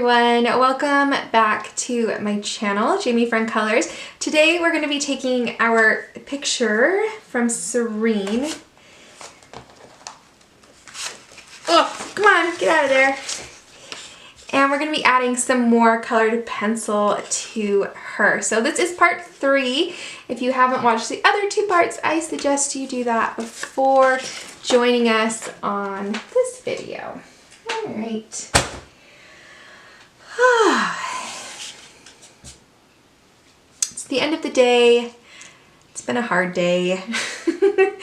everyone, welcome back to my channel, Jamie from Colors. Today we're going to be taking our picture from Serene. Oh, come on, get out of there. And we're going to be adding some more colored pencil to her. So this is part 3. If you haven't watched the other 2 parts, I suggest you do that before joining us on this video. All right. It's the end of the day. It's been a hard day. I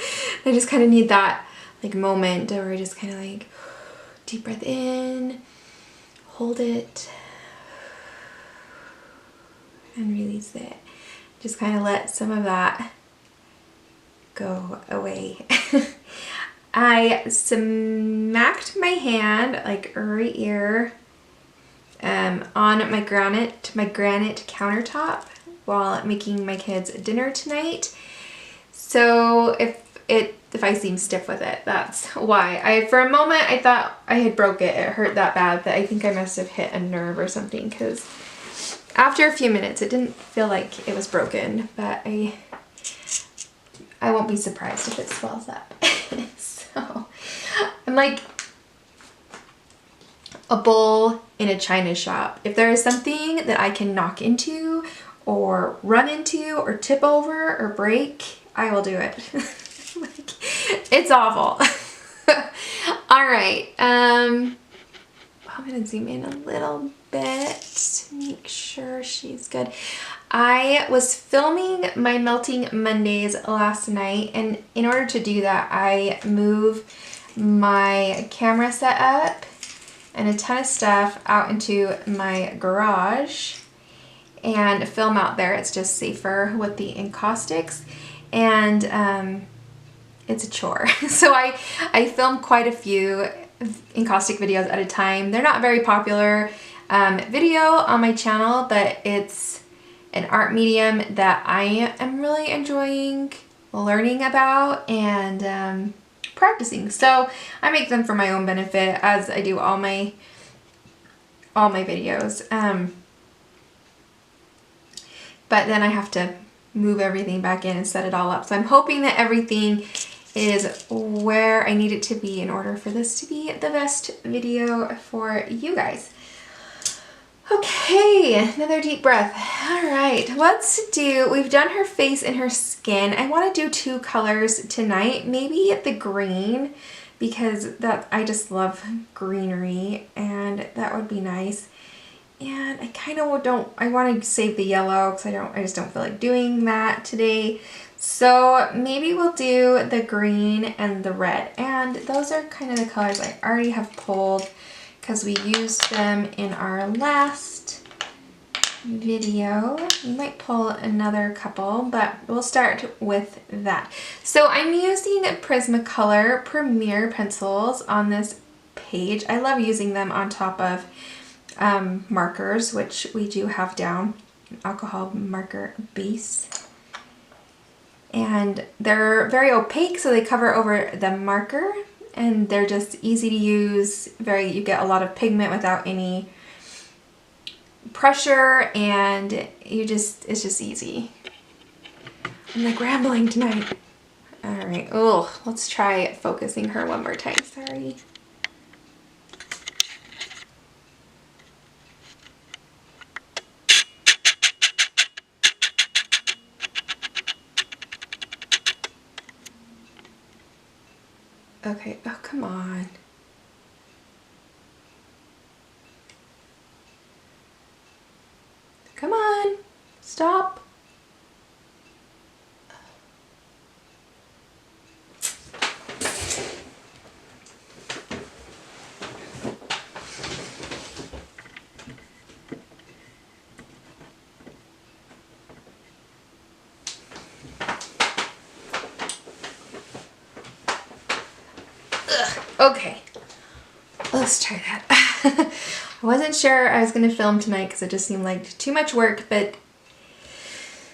just kind of need that like moment where I just kind of like deep breath in, hold it, and release it. Just kind of let some of that go away. I smacked my hand like right here on my granite countertop while making my kids dinner tonight. So if I seem stiff with it, that's why. For a moment I thought I had broke it. It hurt that bad that I think I must have hit a nerve or something, because after a few minutes it didn't feel like it was broken, but I won't be surprised if it swells up. So I'm like a bull in a china shop. If there is something that I can knock into or run into or tip over or break, I will do it. Like, it's awful. All right. I'm gonna zoom in a little bit to make sure she's good. I was filming my Melting Mondays last night, and in order to do that, I move my camera setup and a ton of stuff out into my garage and film out there. It's just safer with the encaustics, and it's a chore. So I film quite a few encaustic videos at a time. They're not very popular video on my channel, but it's an art medium that I am really enjoying learning about and practicing. So I make them for my own benefit, as I do all my videos. But then I have to move everything back in and set it all up. So I'm hoping that everything is where I need it to be in order for this to be the best video for you guys. Okay, another deep breath. All right, we've done her face and her skin. I want to do 2 colors tonight, maybe the green, because I just love greenery, and that would be nice. And I kind of I want to save the yellow because I just don't feel like doing that today. So maybe we'll do the green and the red, and those are kind of the colors I already have pulled because we used them in our last video. We might pull another couple, but we'll start with that. So I'm using Prismacolor Premier pencils on this page. I love using them on top of markers, which we do have down, an alcohol marker base. And they're very opaque, so they cover over the marker, and they're just easy to use. You get a lot of pigment without any pressure, and it's just easy. I'm like rambling tonight. All right. Oh, let's try focusing her one more time. Sorry. Okay, oh, come on. Come on, stop. Okay, let's try that. I wasn't sure I was going to film tonight because it just seemed like too much work, but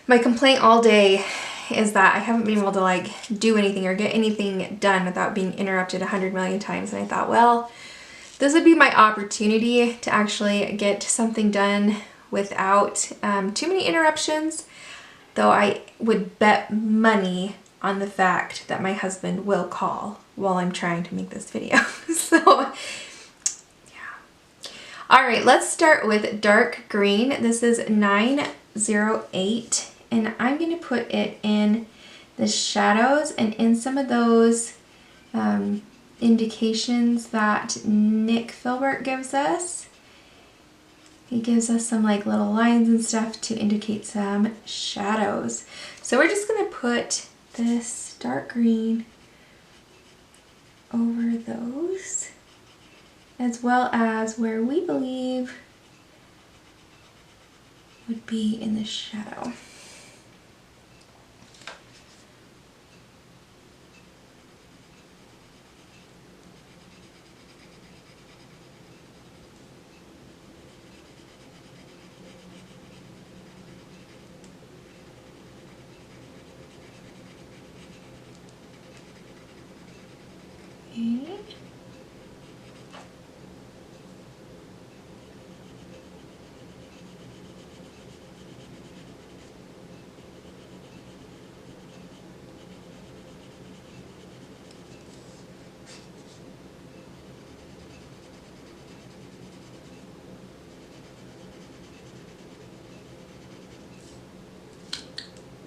my complaint all day is that I haven't been able to like do anything or get anything done without being interrupted 100 million times, and I thought, well, this would be my opportunity to actually get something done without too many interruptions, though I would bet money on the fact that my husband will call while I'm trying to make this video. So yeah. All right, let's start with dark green. This is 908, and I'm going to put it in the shadows and in some of those indications that Nick Filbert gives us. He gives us some like little lines and stuff to indicate some shadows. So we're just going to put this dark green over those, as well as where we believe would be in the shadow. Okay.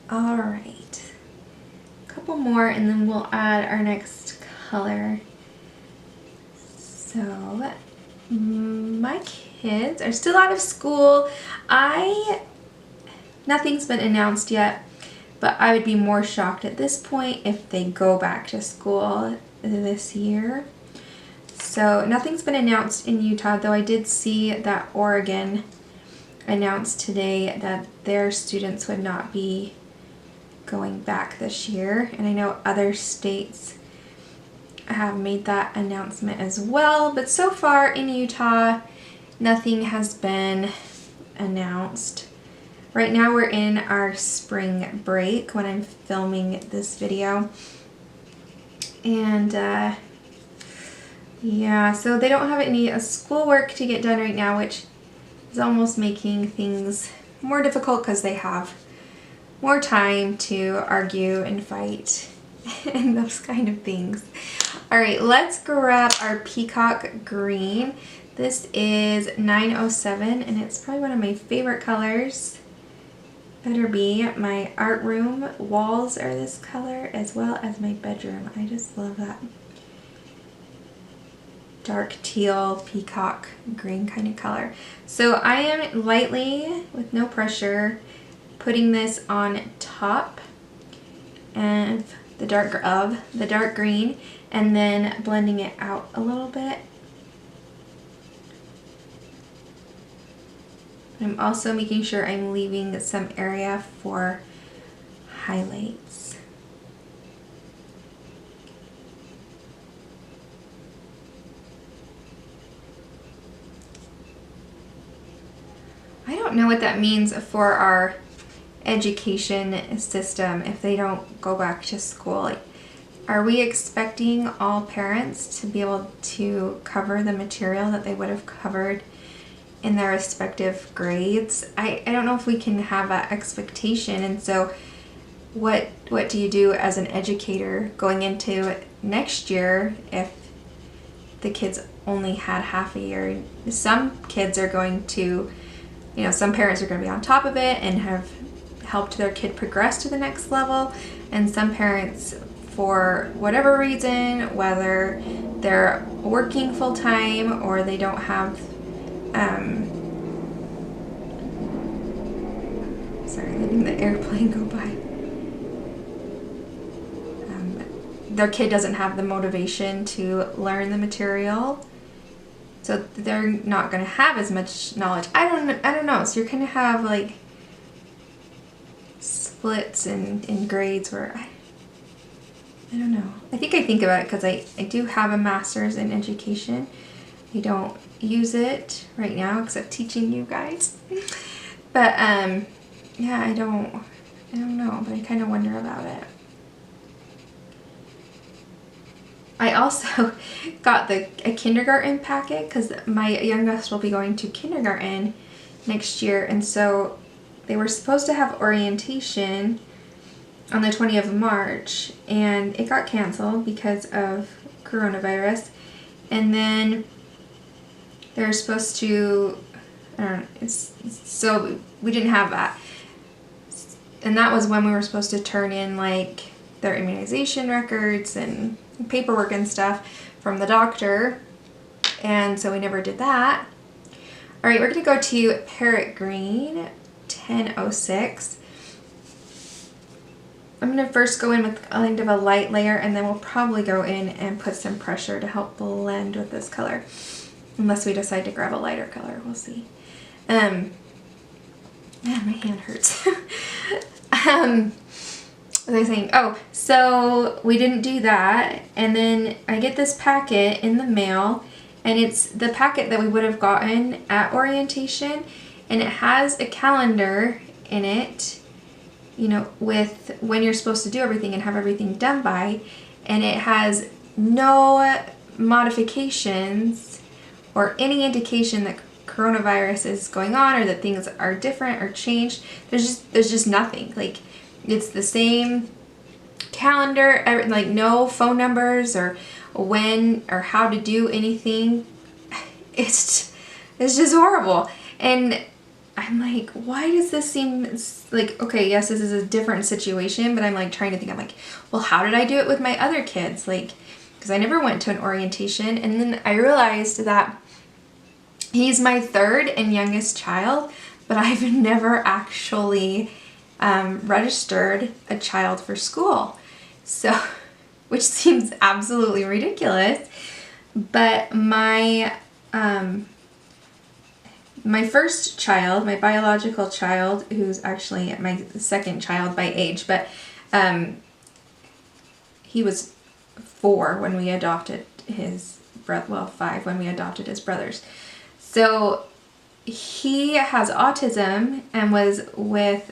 All right, a couple more and then we'll add our next color. So my kids are still out of school. Nothing's been announced yet, but I would be more shocked at this point if they go back to school this year. So nothing's been announced in Utah, though I did see that Oregon announced today that their students would not be going back this year, and I know other states have made that announcement as well, but so far in Utah nothing has been announced. Right now we're in our spring break when I'm filming this video, and yeah, so they don't have any schoolwork to get done right now, which is almost making things more difficult because they have more time to argue and fight and those kind of things. All right, let's grab our peacock green. This is 907, and it's probably one of my favorite colors. Better be. My art room walls are this color, as well as my bedroom. I just love that dark teal peacock green kind of color. So I am lightly, with no pressure, putting this on top and the dark green, and then blending it out a little bit. I'm also making sure I'm leaving some area for highlights. I don't know what that means for our education system if they don't go back to school. Like, are we expecting all parents to be able to cover the material that they would have covered in their respective grades? I don't know if we can have that expectation, and so what do you do as an educator going into next year if the kids only had half a year? Some kids are going to, some parents are going to be on top of it and have helped their kid progress to the next level, and some parents, for whatever reason, whether they're working full-time or they don't have sorry, letting the airplane go by, their kid doesn't have the motivation to learn the material, so they're not going to have as much knowledge. I don't know, so you're going to have like splits in grades where I don't know. I think about it because I do have a master's in education. I don't use it right now except teaching you guys. But yeah, I don't know, but I kind of wonder about it. I also got a kindergarten packet because my youngest will be going to kindergarten next year, and so they were supposed to have orientation on the 20th of March, and it got canceled because of coronavirus. And then they're supposed to, I don't know, so we didn't have that. And that was when we were supposed to turn in like their immunization records and paperwork and stuff from the doctor. And so we never did that. All right, we're gonna go to Parrot Green 1006. I'm gonna first go in with kind of a light layer, and then we'll probably go in and put some pressure to help blend with this color. Unless we decide to grab a lighter color, we'll see. Man, my hand hurts. What was I saying? Oh, so we didn't do that, and then I get this packet in the mail, and it's the packet that we would have gotten at orientation, and it has a calendar in it, you know, with when you're supposed to do everything and have everything done by, and it has no modifications or any indication that coronavirus is going on or that things are different or changed. There's just nothing. Like, it's the same calendar, like no phone numbers or when or how to do anything. It's just horrible. And I'm like, why does this seem like, okay, yes, this is a different situation, but I'm like trying to think, I'm like, well, how did I do it with my other kids? Like, because I never went to an orientation. And then I realized that he's my third and youngest child, but I've never actually registered a child for school. So, which seems absolutely ridiculous. But my first child, my biological child, who's actually my second child by age, but he was 4 when we adopted his brother, well, 5 when we adopted his brothers. So he has autism and was with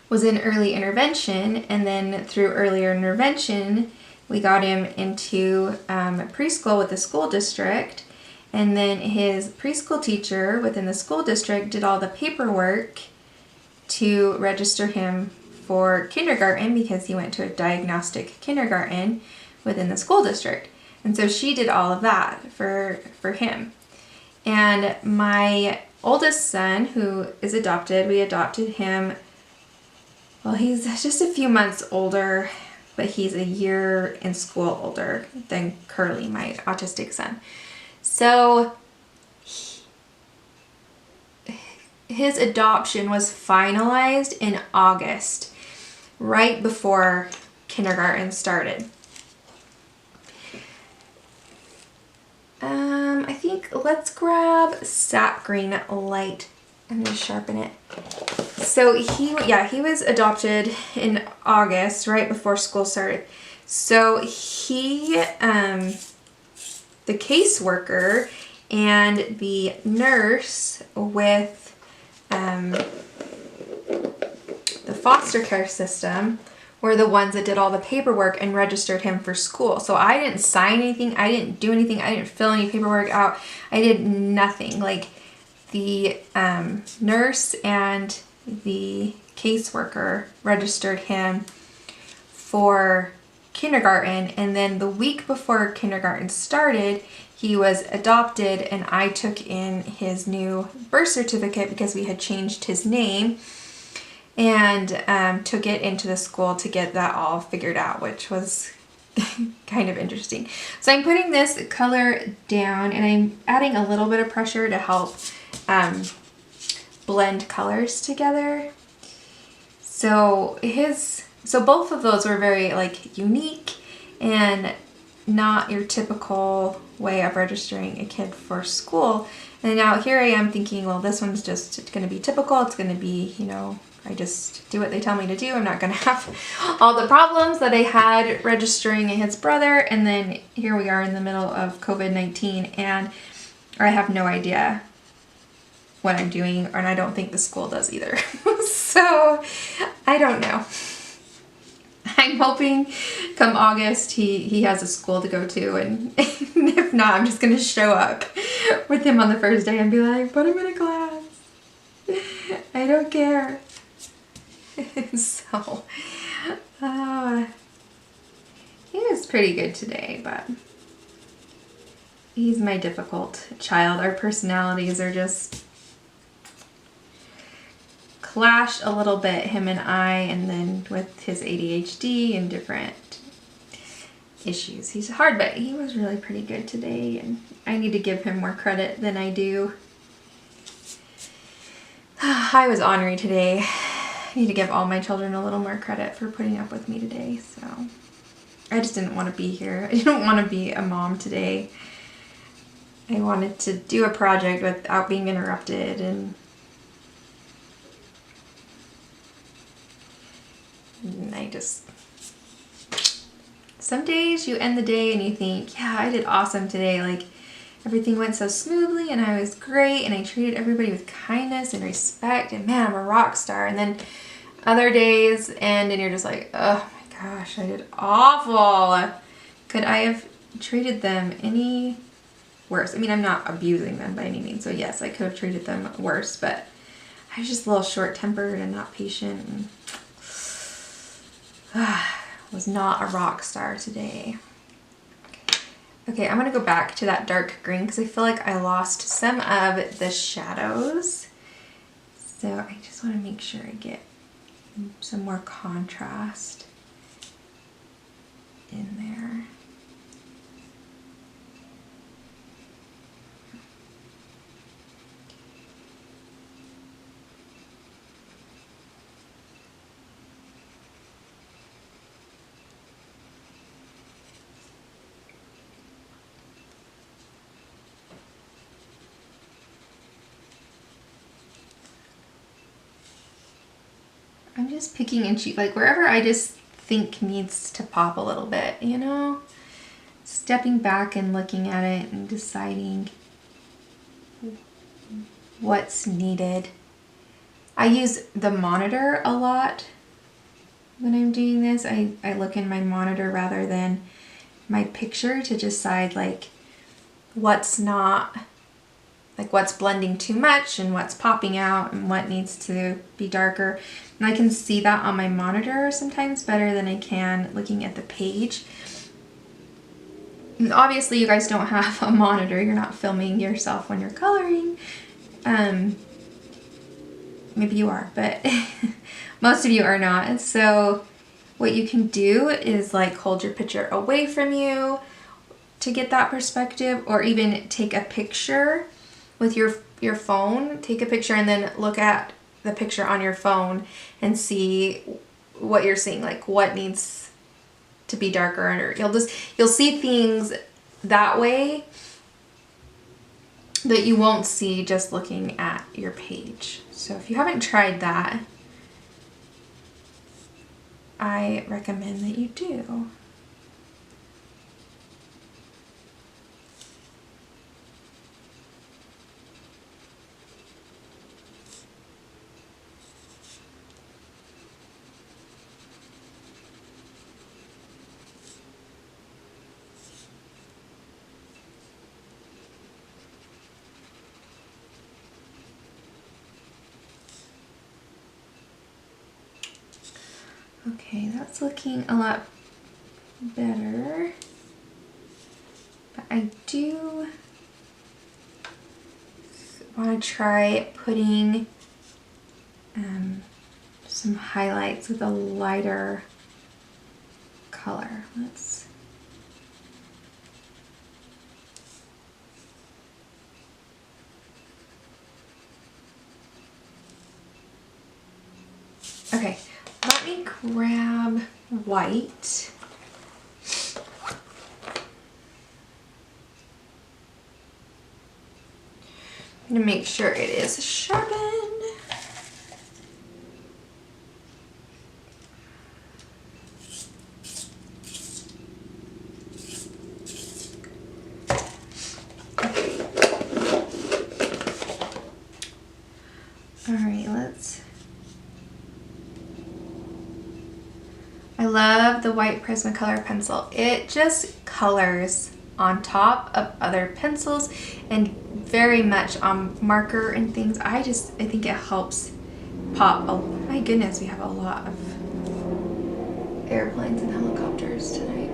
was in early intervention, and then through earlier intervention we got him into preschool with the school district, and then his preschool teacher within the school district did all the paperwork to register him for kindergarten because he went to a diagnostic kindergarten within the school district. And so she did all of that for him. And my oldest son, who is adopted, we adopted him, well, he's just a few months older, but he's a year in school older than Curly, my autistic son. So his adoption was finalized in August, right before kindergarten started. I think let's grab sap green light. I'm gonna sharpen it. So he was adopted in August, right before school started. So he, the caseworker and the nurse with the foster care system were the ones that did all the paperwork and registered him for school. So I didn't sign anything, I didn't do anything, I didn't fill any paperwork out, I did nothing. Like, the nurse and the caseworker registered him for kindergarten, and then the week before kindergarten started, he was adopted, and I took in his new birth certificate because we had changed his name, and took it into the school to get that all figured out, which was kind of interesting. So I'm putting this color down, and I'm adding a little bit of pressure to help blend colors together. So both of those were very like unique and not your typical way of registering a kid for school. And now here I am thinking, well, this one's just going to be typical. It's going to be, you know, I just do what they tell me to do. I'm not going to have all the problems that I had registering his brother. And then here we are in the middle of COVID-19, and I have no idea what I'm doing, and I don't think the school does either. So I don't know. I'm hoping come August he has a school to go to, and if not, I'm just gonna show up with him on the first day and be like, put him in a class. I don't care. So, he was pretty good today, but he's my difficult child. Our personalities are just clash a little bit, him and I, and then with his ADHD and different issues. He's hard, but he was really pretty good today, and I need to give him more credit than I do. I was ornery today. I need to give all my children a little more credit for putting up with me today, so I just didn't want to be here. I didn't want to be a mom today. I wanted to do a project without being interrupted, and I just, some days you end the day and you think, yeah, I did awesome today. Like, everything went so smoothly and I was great and I treated everybody with kindness and respect, and man, I'm a rock star. And then other days end and you're just like, oh my gosh, I did awful. Could I have treated them any worse? I mean, I'm not abusing them by any means, so yes, I could have treated them worse, but I was just a little short-tempered and not patient, and was not a rock star today. Okay, I'm gonna go back to that dark green because I feel like I lost some of the shadows. So I just want to make sure I get some more contrast in there. I'm just picking and choosing, like wherever I just think needs to pop a little bit, you know? Stepping back and looking at it and deciding what's needed. I use the monitor a lot when I'm doing this. I look in my monitor rather than my picture to decide like what's not, like what's blending too much and what's popping out and what needs to be darker. And I can see that on my monitor sometimes better than I can looking at the page. And obviously you guys don't have a monitor. You're not filming yourself when you're coloring. Maybe you are, but most of you are not. And so what you can do is like hold your picture away from you to get that perspective, or even take a picture with your phone. Take a picture and then look at the picture on your phone and see what you're seeing, like what needs to be darker, or you'll see things that way that you won't see just looking at your page. So if you haven't tried that, I recommend that you do. Okay, that's looking a lot better, but I do want to try putting some highlights with a lighter color. Okay, let me grab white. I'm gonna make sure it is sharpened. love the white Prismacolor pencil. It just colors on top of other pencils and very much on marker and things. I think it helps pop. Oh my goodness, we have a lot of airplanes and helicopters tonight.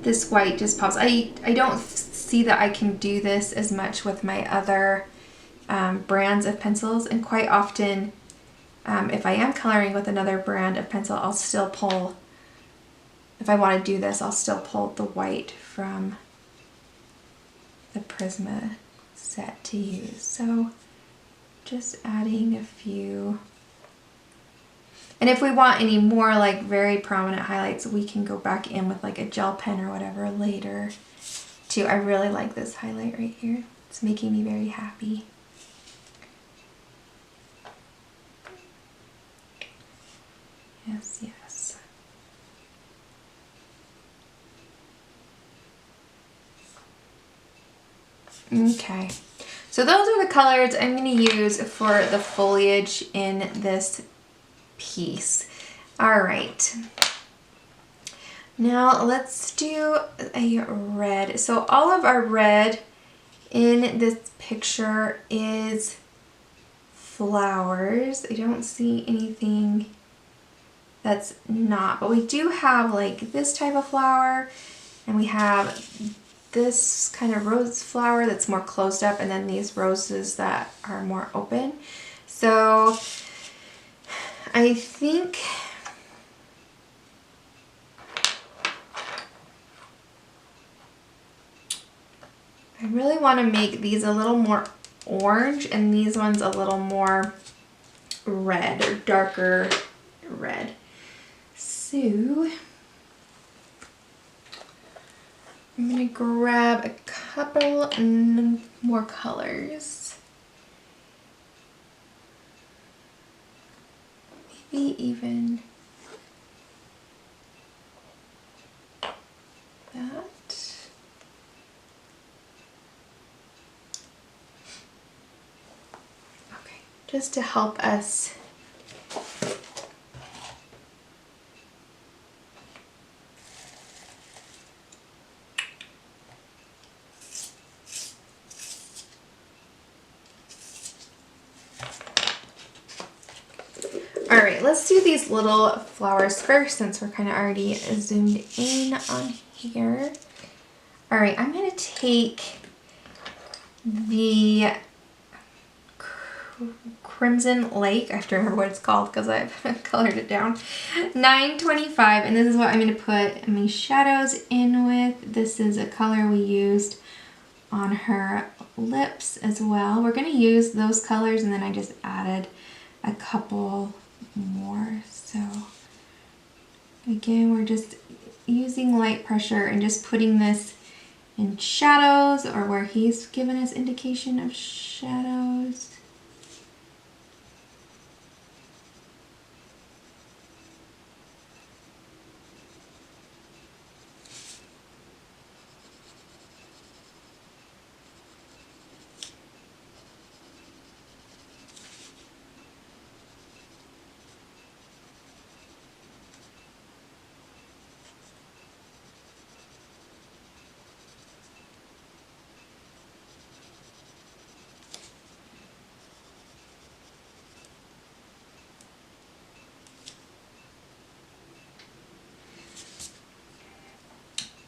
This white just pops. I don't see that I can do this as much with my other brands of pencils, and quite often if I am coloring with another brand of pencil, I'll still pull, if I want to do this, I'll still pull the white from the Prisma set to use. So just adding a few. And if we want any more like very prominent highlights, we can go back in with like a gel pen or whatever later too. I really like this highlight right here. It's making me very happy. Yes, yes. Okay, so those are the colors I'm going to use for the foliage in this piece. All right, now let's do a red. So all of our red in this picture is flowers. I don't see anything that's not, but we do have like this type of flower, and we have this kind of rose flower that's more closed up, and then these roses that are more open. So I think I really want to make these a little more orange and these ones a little more red or darker red. So I'm going to grab a couple more colors. Maybe even that. Okay, just to help us All right, let's do these little flowers first since we're kind of already zoomed in on here. All right, I'm going to take the Crimson Lake, I have to remember what it's called because I've colored it down, 925, and this is what I'm going to put my shadows in with. This is a color we used on her lips as well. We're going to use those colors, and then I just added a couple more. So again, we're just using light pressure and just putting this in shadows, or where he's given us indication of shadows.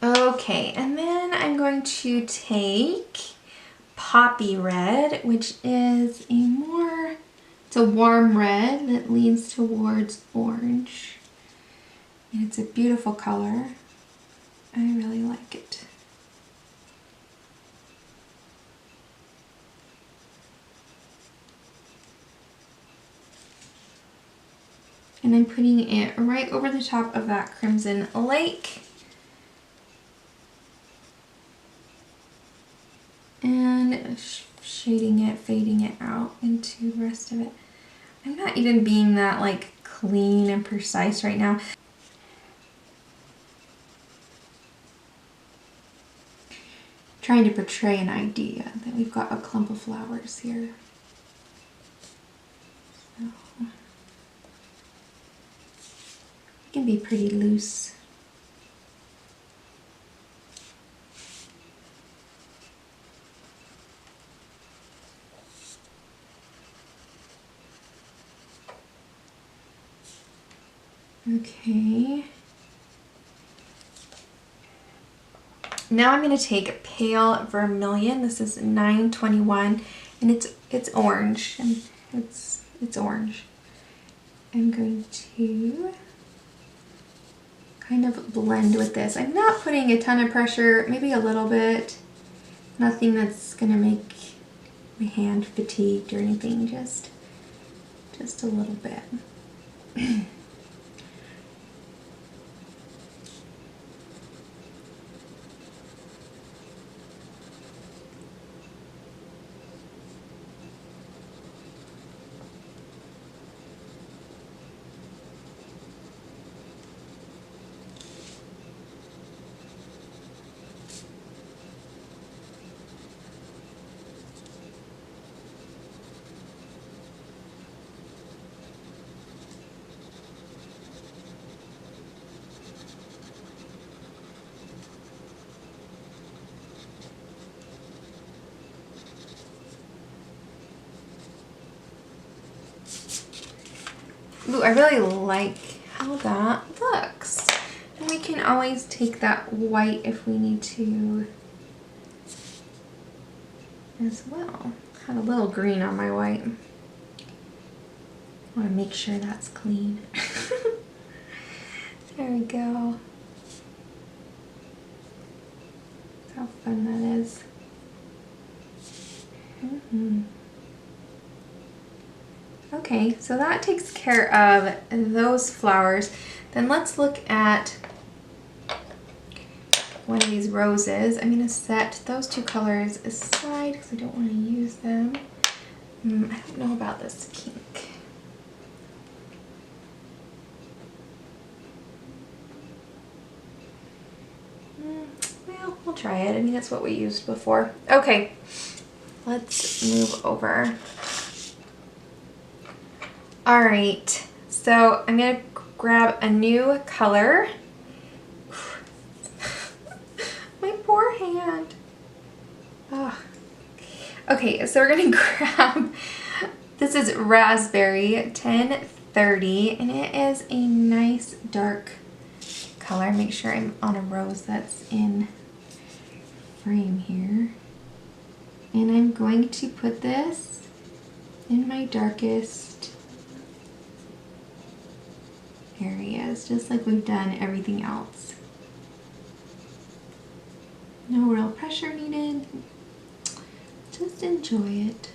Okay, and then I'm going to take Poppy Red, which is it's a warm red that leans towards orange. And it's a beautiful color. I really like it. And I'm putting it right over the top of that Crimson Lake. And shading it, fading it out into the rest of it. I'm not even being that like clean and precise right now. Trying to portray an idea that we've got a clump of flowers here. can be pretty loose. Okay. Now I'm going to take Pale Vermilion. This is 921 and it's orange and it's orange. I'm going to kind of blend with this. I'm not putting a ton of pressure, maybe a little bit. Nothing that's going to make my hand fatigued or anything, just a little bit. Ooh, I really like how that looks. And we can always take that white if we need to as well. Had a little green on my white. I want to make sure that's clean. There we go. How fun that is. Okay, so that takes care of those flowers. Then let's look at one of these roses. I'm going to set those two colors aside because I don't want to use them. I don't know about this pink. Well, we'll try it. I mean, that's what we used before. Okay, let's move over. All right, so I'm gonna grab a new color. My poor hand. Oh. Okay, so we're gonna grab, this is Raspberry 1030, and it is a nice dark color. Make sure I'm on a rose that's in frame here. And I'm going to put this in my darkest areas, just like we've done everything else. No real pressure needed. Just enjoy it.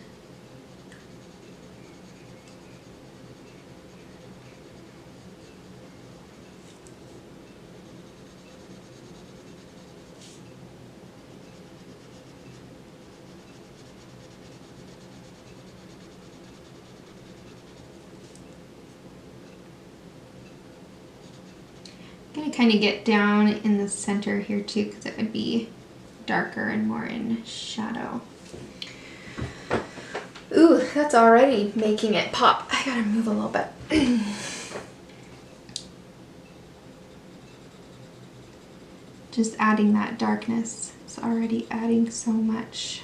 I'm going to kind of get down in the center here too, because it would be darker and more in shadow. Ooh, that's already making it pop. I gotta move a little bit. Just adding that darkness. It's already adding so much.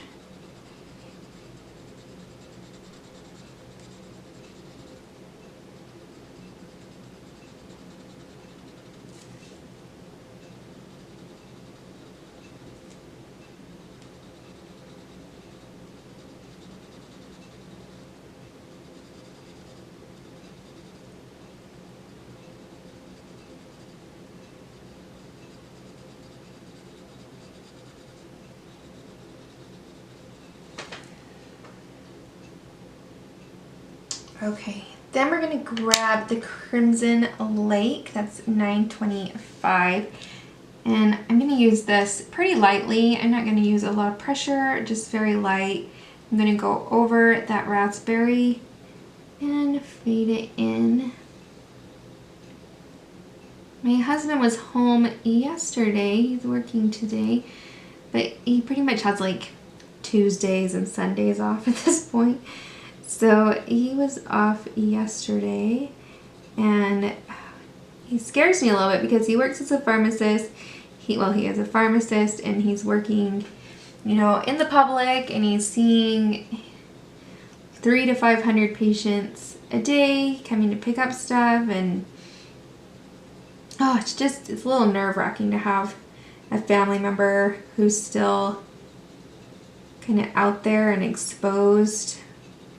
Okay, then we're gonna grab the Crimson Lake, that's 925, and I'm gonna use this pretty lightly. I'm not gonna use a lot of pressure, just very light. I'm gonna go over that raspberry and fade it in. My husband was home yesterday, he's working today, but he pretty much has like Tuesdays and Sundays off at this point. So he was off yesterday and he scares me a little bit because he works as a pharmacist. He is a pharmacist and he's working, you know, in the public, and he's seeing 300 to 500 patients a day coming to pick up stuff, and it's a little nerve-wracking to have a family member who's still kind of out there and exposed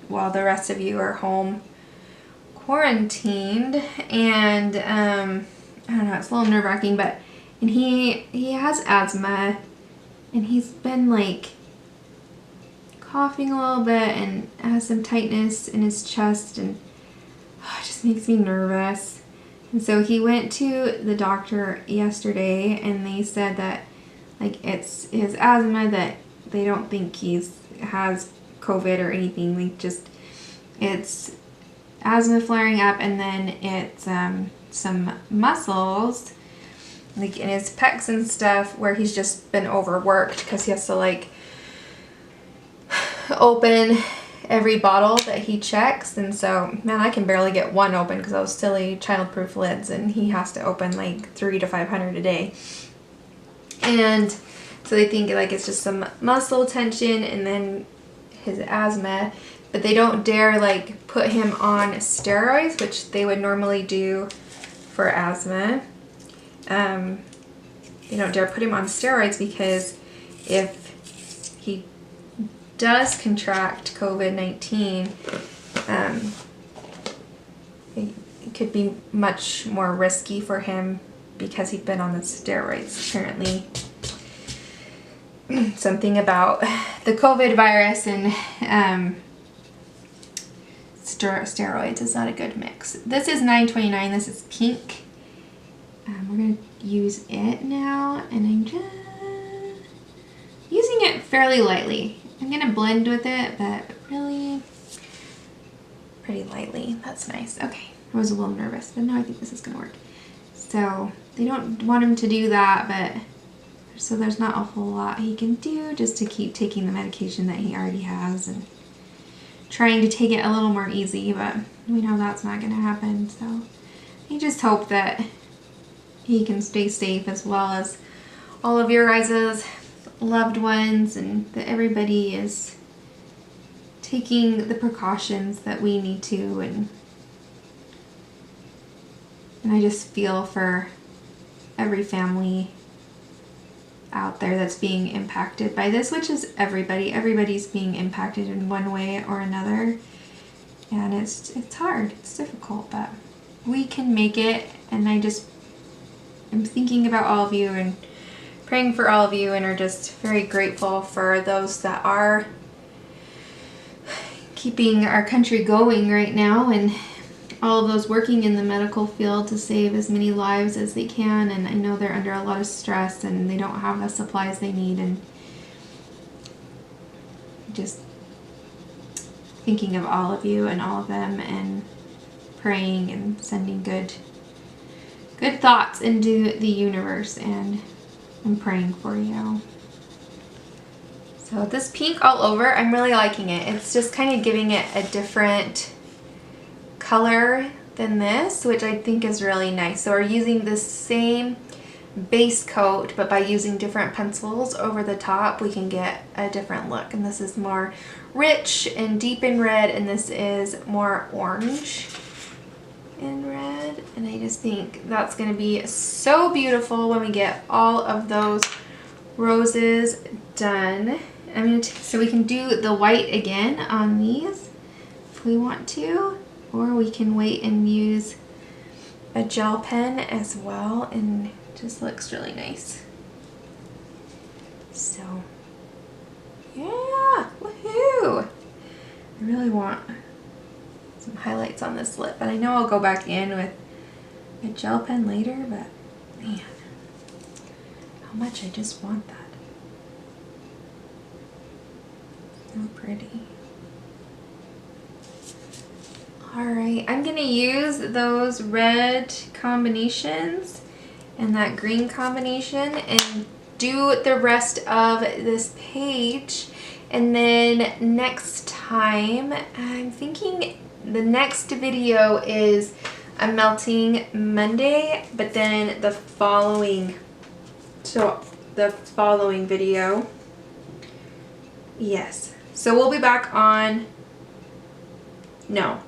while the rest of you are home quarantined. And I don't know, it's a little nerve-wracking, and he has asthma, and he's been like coughing a little bit and has some tightness in his chest, and it just makes me nervous. And so he went to the doctor yesterday, and they said that like it's his asthma, that they don't think has COVID or anything. Like just it's asthma flaring up, and then it's some muscles like in his pecs and stuff where he's just been overworked because he has to like open every bottle that he checks. And so, man, I can barely get one open because those silly childproof lids, and he has to open like 300 to 500 a day. And so they think like it's just some muscle tension and then his asthma, but they don't dare like put him on steroids, which they would normally do for asthma. They don't dare put him on steroids because if he does contract COVID-19, it could be much more risky for him because he'd been on the steroids. Apparently something about the COVID virus and steroids is not a good mix. This is $9.29. This is pink. We're going to use it now, and I'm just using it fairly lightly. I'm going to blend with it, but really pretty lightly. That's nice. Okay, I was a little nervous, but now I think this is going to work. So they don't want him to do that, but so there's not a whole lot he can do, just to keep taking the medication that he already has and trying to take it a little more easy, but we know that's not going to happen. So I just hope that he can stay safe, as well as all of your guys' loved ones, and that everybody is taking the precautions that we need to. And I just feel for every family out there that's being impacted by this, which is everybody. Everybody's being impacted in one way or another, and it's hard, it's difficult, but we can make it. And I'm thinking about all of you and praying for all of you, and are just very grateful for those that are keeping our country going right now, and all of those working in the medical field to save as many lives as they can. And I know they're under a lot of stress and they don't have the supplies they need, and just thinking of all of you and all of them, and praying and sending good thoughts into the universe, and I'm praying for you. So this pink all over, I'm really liking it. It's just kind of giving it a different color than this, which I think is really nice. So we're using the same base coat, but by using different pencils over the top, we can get a different look. And this is more rich and deep in red, and this is more orange in red. And I just think that's going to be so beautiful when we get all of those roses done. So we can do the white again on these if we want to, or we can wait and use a gel pen as well, and it just looks really nice. So yeah, woohoo! I really want some highlights on this lip, and I know I'll go back in with a gel pen later, but man, how much I just want that. So pretty. Alright, I'm going to use those red combinations and that green combination and do the rest of this page. And then next time, I'm thinking the next video is I'm melting Monday, but then the following video. Yes. So we'll be back on, no.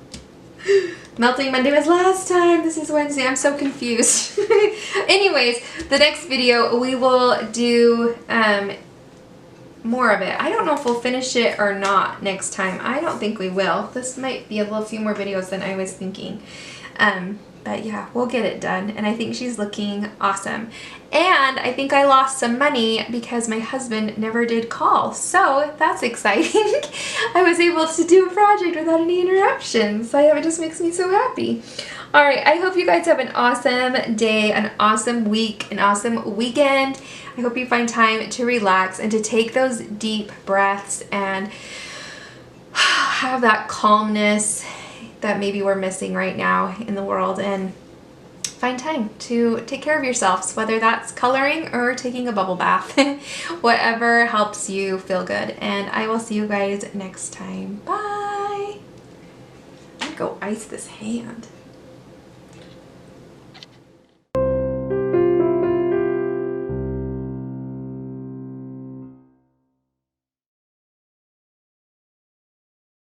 Melting Monday was last time. This is Wednesday. I'm so confused. Anyways, the next video we will do more of it. I don't know if we'll finish it or not next time. I don't think we will. This might be a few more videos than I was thinking. But yeah, we'll get it done. And I think she's looking awesome. And I think I lost some money because my husband never did call. So that's exciting. I was able to do a project without any interruptions. So it just makes me so happy. All right, I hope you guys have an awesome day, an awesome week, an awesome weekend. I hope you find time to relax and to take those deep breaths and have that calmness that maybe we're missing right now in the world, and find time to take care of yourselves, whether that's coloring or taking a bubble bath. Whatever helps you feel good. And I will see you guys next time. Bye. I'm gonna go ice this hand.